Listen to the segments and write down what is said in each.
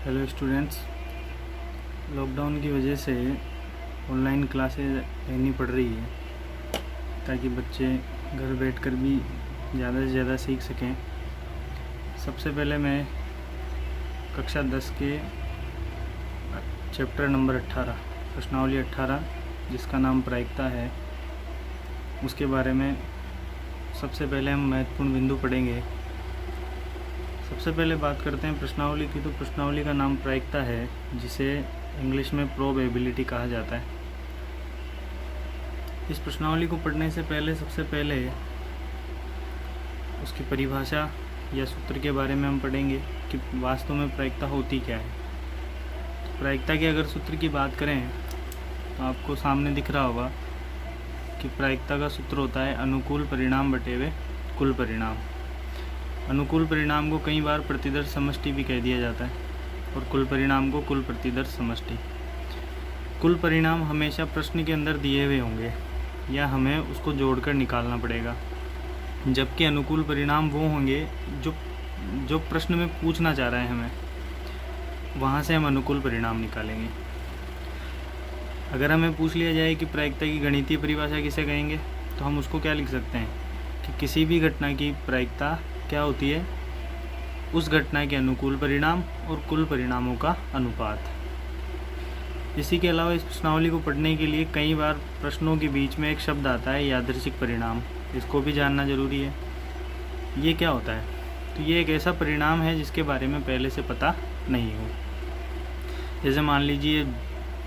Hello students. Lockdown की वजह से ऑनलाइन क्लासेस लेनी पड़ रही है ताकि बच्चे घर बैठकर भी ज़्यादा से ज़्यादा सीख सकें। सबसे पहले मैं कक्षा 10 के चैप्टर नंबर 18 प्रश्नावली 18 जिसका नाम प्रायिकता है, उसके बारे में सबसे पहले हम महत्वपूर्ण बिंदु पढ़ेंगे। सबसे पहले बात करते हैं प्रश्नावली की। तो प्रश्नावली का नाम प्रायिकता है, जिसे इंग्लिश में प्रोबेबिलिटी कहा जाता है। इस प्रश्नावली को पढ़ने से पहले सबसे पहले उसकी परिभाषा या सूत्र के बारे में हम पढ़ेंगे कि वास्तव में प्रायिकता होती क्या है। तो प्रायिकता के अगर सूत्र की बात करें तो आपको सामने दिख रहा होगा कि प्रायिकता का सूत्र होता है अनुकूल परिणाम बटे हुए कुल परिणाम। अनुकूल परिणाम को कई बार प्रतिदर्श समष्टि भी कह दिया जाता है और कुल परिणाम को कुल प्रतिदर्श समष्टि। कुल परिणाम हमेशा प्रश्न के अंदर दिए हुए होंगे या हमें उसको जोड़कर निकालना पड़ेगा, जबकि अनुकूल परिणाम वो होंगे जो प्रश्न में पूछना चाह रहा है हमें, वहाँ से हम अनुकूल परिणाम निकालेंगे। अगर हमें पूछ लिया जाए कि प्रायिकता की गणितीय परिभाषा किसे कहेंगे, तो हम उसको क्या लिख सकते हैं कि किसी भी घटना की प्रायिकता क्या होती है, उस घटना के अनुकूल परिणाम और कुल परिणामों का अनुपात। इसी के अलावा इस प्रश्नावली को पढ़ने के लिए कई बार प्रश्नों के बीच में एक शब्द आता है यादृच्छिक परिणाम। इसको भी जानना जरूरी है। ये क्या होता है? तो ये एक ऐसा परिणाम है जिसके बारे में पहले से पता नहीं हो। जैसे मान लीजिए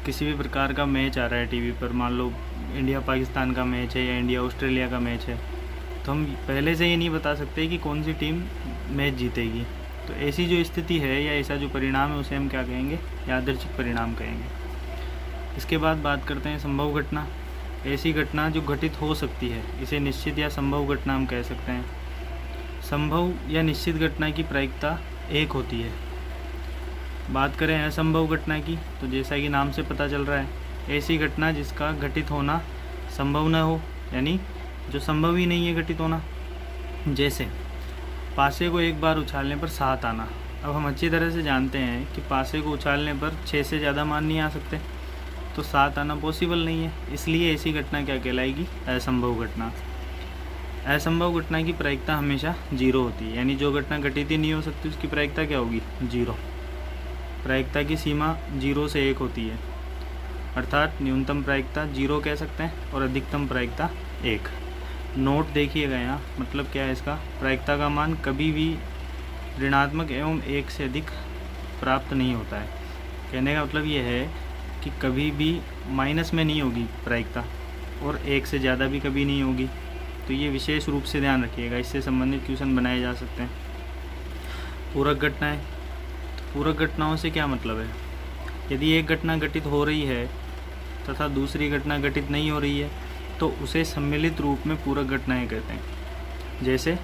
किसी भी प्रकार का मैच आ रहा है टीवी पर, मान लो इंडिया पाकिस्तान का मैच है या इंडिया ऑस्ट्रेलिया का मैच है, तो हम पहले से ये नहीं बता सकते कि कौन सी टीम मैच जीतेगी। तो ऐसी जो स्थिति है या ऐसा जो परिणाम है उसे हम क्या कहेंगे? यादृच्छिक परिणाम कहेंगे। इसके बाद बात करते हैं संभव घटना। ऐसी घटना जो घटित हो सकती है, इसे निश्चित या संभव घटना हम कह सकते हैं। संभव या निश्चित घटना की प्रायिकता एक होती है। बात करें असंभव घटना की, तो जैसा कि नाम से पता चल रहा है, ऐसी घटना जिसका घटित होना संभव न हो, यानी जो संभव ही नहीं है घटित होना। जैसे पासे को एक बार उछालने पर 7 आना। अब हम अच्छी तरह से जानते हैं कि पासे को उछालने पर 6 से ज़्यादा मान नहीं आ सकते, तो 7 आना पॉसिबल नहीं है। इसलिए ऐसी घटना क्या कहलाएगी? असंभव घटना। असंभव घटना की प्रायिकता हमेशा 0 होती है, यानी जो घटना घटित ही नहीं हो सकती उसकी प्रायिकता क्या होगी? 0। प्रायिकता की सीमा 0 से 1 होती है, अर्थात न्यूनतम प्रायिकता 0 कह सकते हैं और अधिकतम प्रायिकता 1। नोट देखिएगा यहाँ, मतलब क्या है इसका? प्रायिकता का मान कभी भी ऋणात्मक एवं 1 से अधिक प्राप्त नहीं होता है। कहने का मतलब ये है कि कभी भी माइनस में नहीं होगी प्रायिकता और 1 से ज़्यादा भी कभी नहीं होगी। तो ये विशेष रूप से ध्यान रखिएगा, इससे संबंधित क्वेश्चन बनाए जा सकते हैं। पूरक घटनाएं। तो पूरक घटनाओं से क्या मतलब है? यदि एक घटना घटित हो रही है तथा दूसरी घटना घटित नहीं हो रही है, तो उसे सम्मिलित रूप में पूरक घटनाएं कहते हैं। जैसे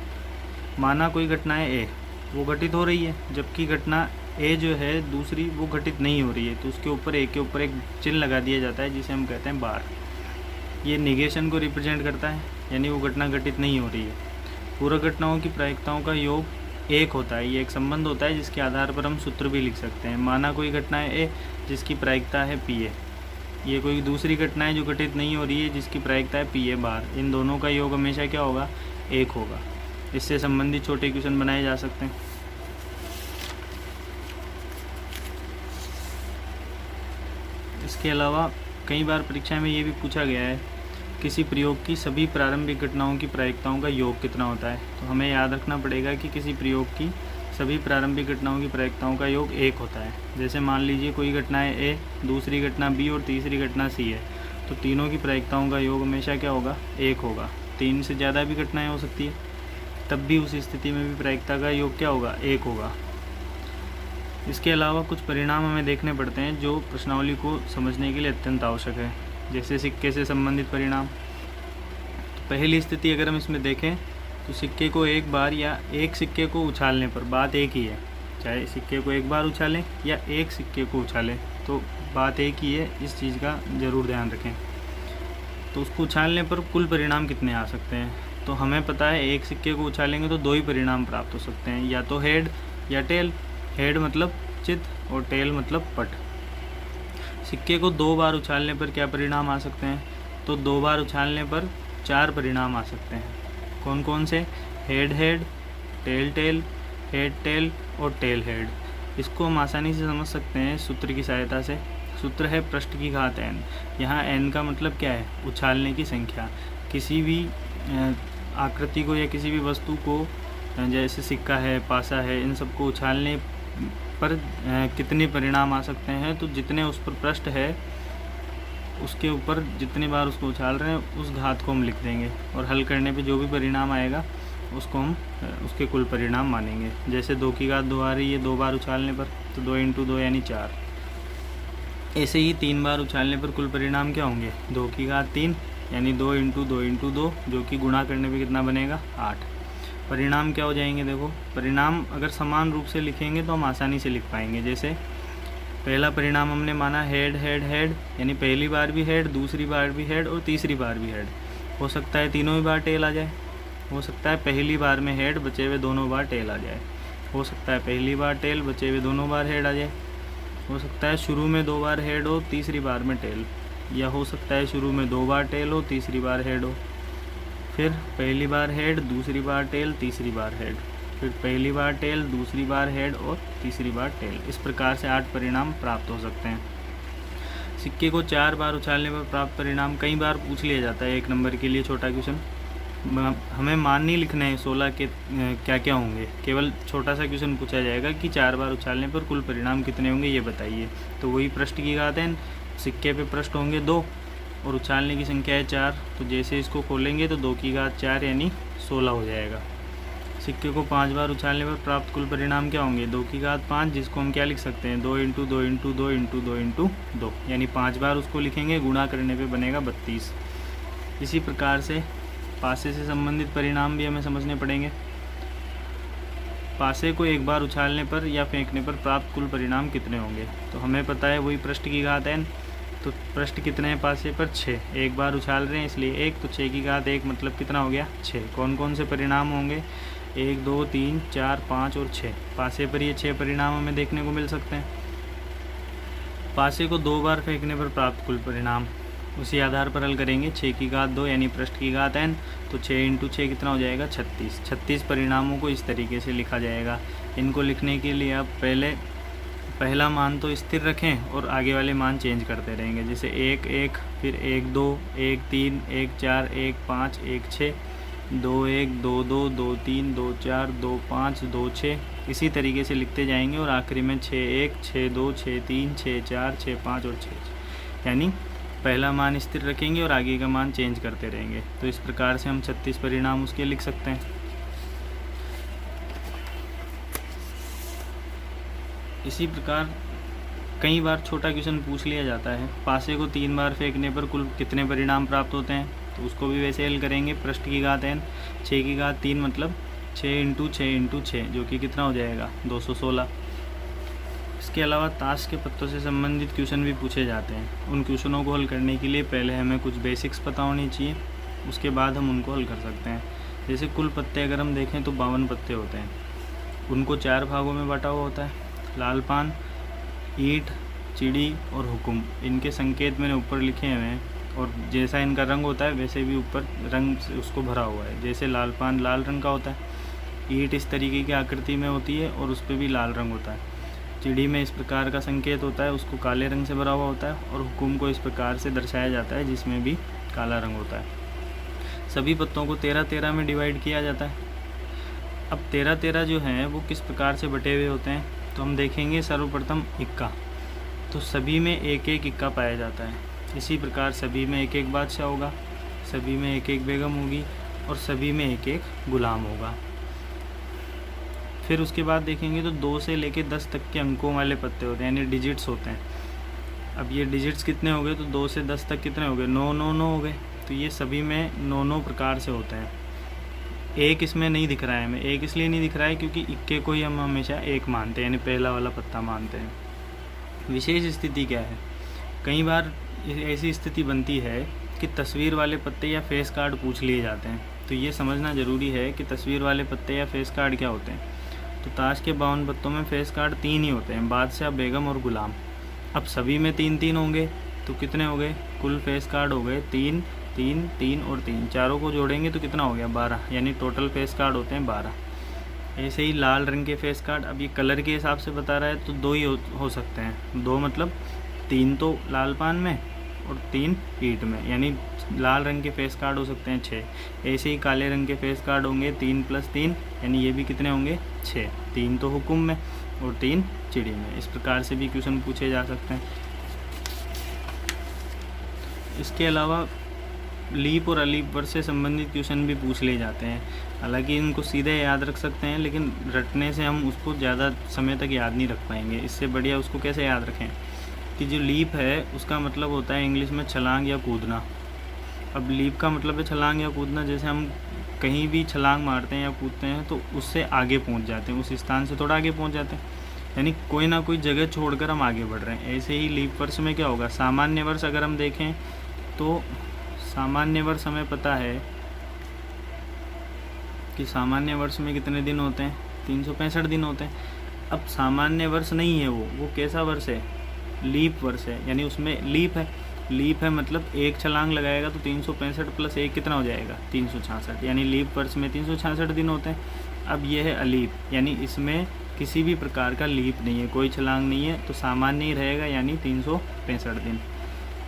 माना कोई घटनाएं ए वो घटित हो रही है, जबकि घटना ए जो है दूसरी वो घटित नहीं हो रही है, तो उसके ऊपर ए के ऊपर एक चिन्ह लगा दिया जाता है जिसे हम कहते हैं बार। ये निगेशन को रिप्रेजेंट करता है, यानी वो घटना घटित नहीं हो रही है। पूरक घटनाओं की प्रायिकताओं का योग 1 होता है। ये एक संबंध होता है जिसके आधार पर हम सूत्र भी लिख सकते हैं। माना कोई घटना है ए जिसकी प्रायिकता है पी ए, ये कोई दूसरी घटना है जो घटित नहीं हो रही है जिसकी प्रायिकता है पी ए बार। इन दोनों का योग हमेशा क्या होगा? 1 होगा। इससे संबंधित छोटे क्वेश्चन बनाए जा सकते हैं। इसके अलावा कई बार परीक्षा में ये भी पूछा गया है किसी प्रयोग की सभी प्रारंभिक घटनाओं की प्रायिकताओं का योग कितना होता है। तो हमें याद रखना पड़ेगा कि किसी प्रयोग की सभी प्रारंभिक घटनाओं की प्रायिकताओं का योग 1 होता है। जैसे मान लीजिए कोई घटना है ए, दूसरी घटना बी और तीसरी घटना सी है, तो तीनों की प्रायिकताओं का योग हमेशा क्या होगा? 1 होगा। 3 से ज़्यादा भी घटनाएं हो सकती है, तब भी उस स्थिति में भी प्रायिकता का योग क्या होगा? 1 होगा। इसके अलावा कुछ परिणाम हमें देखने पड़ते हैं जो प्रश्नावली को समझने के लिए अत्यंत आवश्यक है। जैसे सिक्के से संबंधित परिणाम। तो पहली स्थिति अगर हम इसमें देखें तो सिक्के को एक बार या एक सिक्के को उछालने पर, बात एक ही है, चाहे सिक्के को एक बार उछालें या एक सिक्के को उछालें, तो बात एक ही है। इस चीज़ का ज़रूर ध्यान रखें। तो उसको उछालने पर कुल परिणाम कितने आ सकते हैं? तो हमें पता है एक सिक्के को उछालेंगे तो 2 ही परिणाम प्राप्त हो सकते हैं, या तो हेड या टेल। हेड मतलब चित और टेल मतलब पट। सिक्के को 2 बार उछालने पर क्या परिणाम आ सकते हैं? तो 2 बार उछालने पर 4 परिणाम आ सकते हैं। कौन कौन से? Head head, tail tail, head tail और टेल हेड। इसको हम आसानी से समझ सकते हैं सूत्र की सहायता से। सूत्र है पृष्ठ की घात n। यहाँ n का मतलब क्या है? उछालने की संख्या। किसी भी आकृति को या किसी भी वस्तु को, जैसे सिक्का है, पासा है, इन सबको उछालने पर कितने परिणाम आ सकते हैं? तो जितने उस पर पृष्ठ है उसके ऊपर जितनी बार उसको उछाल रहे हैं उस घात को हम लिख देंगे, और हल करने पे जो भी परिणाम आएगा उसको हम उसके कुल परिणाम मानेंगे। जैसे 2 की घात 2 आ रही है 2 बार उछालने पर, तो 2 × 2 यानी 4। ऐसे ही 3 बार उछालने पर कुल परिणाम क्या होंगे? 2 की घात 3 यानी 2 × 2 × 2, जो कि गुणा करने पे कितना बनेगा? 8। परिणाम क्या हो जाएंगे? देखो, परिणाम अगर समान रूप से लिखेंगे तो हम आसानी से लिख पाएंगे। जैसे पहला परिणाम हमने माना हेड हेड हेड, यानी पहली बार भी हेड, दूसरी बार भी हेड और तीसरी बार भी हेड। हो सकता है तीनों ही बार टेल आ जाए, हो सकता है पहली बार में हेड, बचे हुए दोनों बार टेल आ जाए, हो सकता है पहली बार टेल, बचे हुए दोनों बार हेड आ जाए, हो सकता है शुरू में 2 बार हेड हो, तीसरी बार में टेल, या हो सकता है शुरू में 2 बार टेल हो, तीसरी बार हेड हो, फिर पहली बार हेड, दूसरी बार टेल, तीसरी बार हेड, फिर पहली बार टेल, दूसरी बार हेड और तीसरी बार टेल। इस प्रकार से 8 परिणाम प्राप्त हो सकते हैं। सिक्के को 4 बार उछालने पर प्राप्त परिणाम कई बार पूछ लिया जाता है 1 नंबर के लिए छोटा क्वेश्चन। हमें मान नहीं लिखना है 16 के क्या क्या होंगे, केवल छोटा सा क्वेश्चन पूछा जाएगा कि 4 बार उछालने पर कुल परिणाम कितने होंगे ये बताइए। तो वही पृष्ठ की घात n, सिक्के पे पृष्ठ होंगे 2 और उछालने की संख्या है 4, तो जैसे इसको खोलेंगे तो 2 की घात 4 यानी 16 हो जाएगा। सिक्के को 5 बार उछालने पर प्राप्त कुल परिणाम क्या होंगे? 2 की घात 5, जिसको हम क्या लिख सकते हैं? 2 × 2 × 2 × 2 × 2, यानी 5 बार उसको लिखेंगे, गुणा करने पे बनेगा 32। इसी प्रकार से पासे से संबंधित परिणाम भी हमें समझने पड़ेंगे। पासे को 1 बार उछालने पर या फेंकने पर प्राप्त कुल परिणाम कितने होंगे? तो हमें पता है वही पृष्ठ की घात n। तो पृष्ठ कितने हैं पासे पर? 6। 1 बार उछाल रहे हैं इसलिए 1, तो 6 की घात 1 मतलब कितना हो गया? 6। कौन कौन से परिणाम होंगे? 1 2 3 4 5 और 6। पासे पर ये 6 परिणाम हमें देखने को मिल सकते हैं। पासे को 2 बार फेंकने पर प्राप्त कुल परिणाम उसी आधार पर हल करेंगे। 6 की घात 2 यानी पृष्ठ की घात n, तो 6 × 6 कितना हो जाएगा? 36। 36 परिणामों को इस तरीके से लिखा जाएगा। इनको लिखने के लिए आप पहला मान तो स्थिर रखें और आगे वाले मान चेंज करते रहेंगे। जैसे 1 1, फिर 1 2, 1 3, 1 4, 1 5, 1 6, 2 1, 2 2, 2 3, 2 4, 2 5, 2 6, इसी तरीके से लिखते जाएंगे और आखिरी में 6 1, 6 2, 6 3, 6 4, 6 5 और 6, यानी पहला मान स्थिर रखेंगे और आगे का मान चेंज करते रहेंगे। तो इस प्रकार से हम 36 परिणाम उसके लिख सकते हैं। इसी प्रकार कई बार छोटा क्वेश्चन पूछ लिया जाता है, पासे को 3 बार फेंकने पर कुल कितने परिणाम प्राप्त होते हैं? तो उसको भी वैसे हल करेंगे। पृष्ठ की घात n, 6 की घात 3 मतलब 6 × 6 × 6, जो कि कितना हो जाएगा? 216। इसके अलावा ताश के पत्तों से संबंधित क्वेश्चन भी पूछे जाते हैं। उन क्वेश्चनों को हल करने के लिए पहले हमें कुछ बेसिक्स पता होनी चाहिए, उसके बाद हम उनको हल कर सकते हैं। जैसे कुल पत्ते अगर हम देखें तो 52 पत्ते होते हैं। उनको 4 भागों में बांटा हुआ होता है। लाल पान, ईंट, चिड़ी और हुक्म, इनके संकेत मैंने ऊपर लिखे हुए हैं, और जैसा इनका रंग होता है वैसे भी ऊपर रंग से उसको भरा हुआ है। जैसे लाल पान लाल रंग का होता है, ईंट इस तरीके की आकृति में होती है और उस पर भी लाल रंग होता है, चिड़ी में इस प्रकार का संकेत होता है, उसको काले रंग से भरा हुआ होता है, और हुक्म को इस प्रकार से दर्शाया जाता है जिसमें भी काला रंग होता है। सभी पत्तों को 13-13 में डिवाइड किया जाता है। अब 13-13 जो हैं वो किस प्रकार से बटे हुए होते हैं? तो हम देखेंगे सर्वप्रथम इक्का, तो सभी में 1-1 इक्का पाया जाता है। इसी प्रकार सभी में 1-1 बादशाह होगा, सभी में 1-1 बेगम होगी और सभी में 1-1 गुलाम होगा। फिर उसके बाद देखेंगे तो 2 से लेकर 10 तक के अंकों वाले पत्ते होते हैं, यानी डिजिट्स होते हैं। अब ये डिजिट्स कितने हो गए? तो 2 से 10 तक कितने हो गए? 9 9 9 हो गए। तो ये सभी में 9 प्रकार से होते हैं। एक इसमें नहीं दिख रहा है हमें, एक इसलिए नहीं दिख रहा है क्योंकि इक्के को ही हम हमेशा 1 मानते हैं, यानी पहला वाला पत्ता मानते हैं। विशेष स्थिति क्या है? कई बार ऐसी स्थिति बनती है कि तस्वीर वाले पत्ते या फेस कार्ड पूछ लिए जाते हैं। तो ये समझना ज़रूरी है कि तस्वीर वाले पत्ते या फेस कार्ड क्या होते हैं। तो ताश के 52 पत्तों में फेस कार्ड 3 ही होते हैं, बादशाह, बेगम और गुलाम। अब सभी में 3-3 होंगे तो कितने हो गए, कुल फेस कार्ड हो गए 3, 3, 3 और 3, चारों को जोड़ेंगे तो कितना हो गया 12, यानी टोटल फेस कार्ड होते हैं 12। ऐसे ही लाल रंग के फेस कार्ड, अब ये कलर के हिसाब से बता रहा है तो 2 ही हो सकते हैं, 2 मतलब 3 तो लाल पान में और 3 ईंट में, यानी लाल रंग के फेस कार्ड हो सकते हैं 6। ऐसे ही काले रंग के फेस कार्ड होंगे 3 + 3, यानी ये भी कितने होंगे 6, 3 तो हुकुम में और 3 चिड़ी में। इस प्रकार से भी क्वेश्चन पूछे जा सकते हैं। इसके अलावा लीप और अलीप वर्ड से संबंधित क्वेश्चन भी पूछ लिए जाते हैं। हालांकि इनको सीधे याद रख सकते हैं, लेकिन रटने से हम उसको ज़्यादा समय तक याद नहीं रख पाएंगे। इससे बढ़िया उसको कैसे याद रखें कि जो लीप है उसका मतलब होता है इंग्लिश में छलांग या कूदना। अब लीप का मतलब है छलांग या कूदना, जैसे हम कहीं भी छलांग मारते हैं या कूदते हैं तो उससे आगे पहुंच जाते हैं, उस स्थान से थोड़ा आगे पहुंच जाते हैं, यानी कोई ना कोई जगह छोड़कर हम आगे बढ़ रहे हैं। ऐसे ही लीप वर्ष में क्या होगा, सामान्य वर्ष अगर हम देखें तो सामान्य वर्ष हमें पता है कि सामान्य वर्ष में कितने दिन होते हैं, 365 दिन होते हैं। अब सामान्य वर्ष नहीं है वो कैसा वर्ष है, लीप वर्ष है, यानी उसमें लीप है मतलब एक छलांग लगाएगा तो 365 + 1 कितना हो जाएगा 366, यानी लीप वर्ष में 366 दिन होते हैं। अब ये है अलीप, यानी इसमें किसी भी प्रकार का लीप नहीं है, कोई छलांग नहीं है, तो सामान्य ही रहेगा, यानी 365 दिन।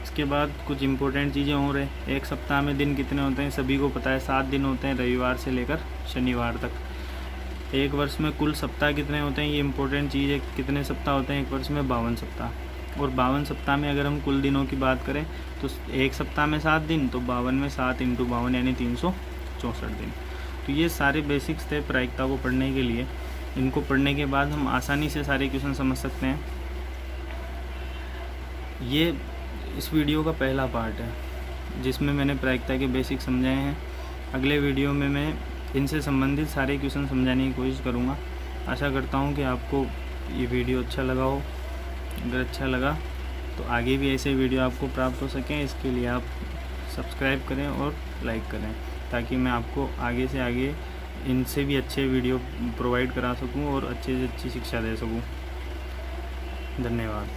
इसके बाद कुछ इंपॉर्टेंट चीज़ें हो रहे, एक सप्ताह में दिन कितने होते हैं सभी को पता है, 7 दिन होते हैं, रविवार से लेकर शनिवार तक। एक वर्ष में कुल सप्ताह कितने होते हैं, ये इंपॉर्टेंट चीज़ है, कितने सप्ताह होते हैं एक वर्ष में, 52 सप्ताह। और 52 सप्ताह में अगर हम कुल दिनों की बात करें तो एक सप्ताह में 7 दिन, तो 52 में 7 × 52 यानी 364 दिन। तो ये सारे बेसिक्स थे प्रायिकता को पढ़ने के लिए। इनको पढ़ने के बाद हम आसानी से सारे क्वेश्चन समझ सकते हैं। ये इस वीडियो का पहला पार्ट है जिसमें मैंने प्रायिकता के बेसिक समझाए हैं। अगले वीडियो में मैं इनसे संबंधित सारे क्वेश्चन समझाने की कोशिश करूँगा। आशा करता हूँ कि आपको ये वीडियो अच्छा लगा हो। अगर अच्छा लगा तो आगे भी ऐसे वीडियो आपको प्राप्त हो सकें, इसके लिए आप सब्सक्राइब करें और लाइक करें, ताकि मैं आपको आगे से आगे इनसे भी अच्छे वीडियो प्रोवाइड करा सकूं और अच्छे से अच्छी शिक्षा दे सकूं। धन्यवाद।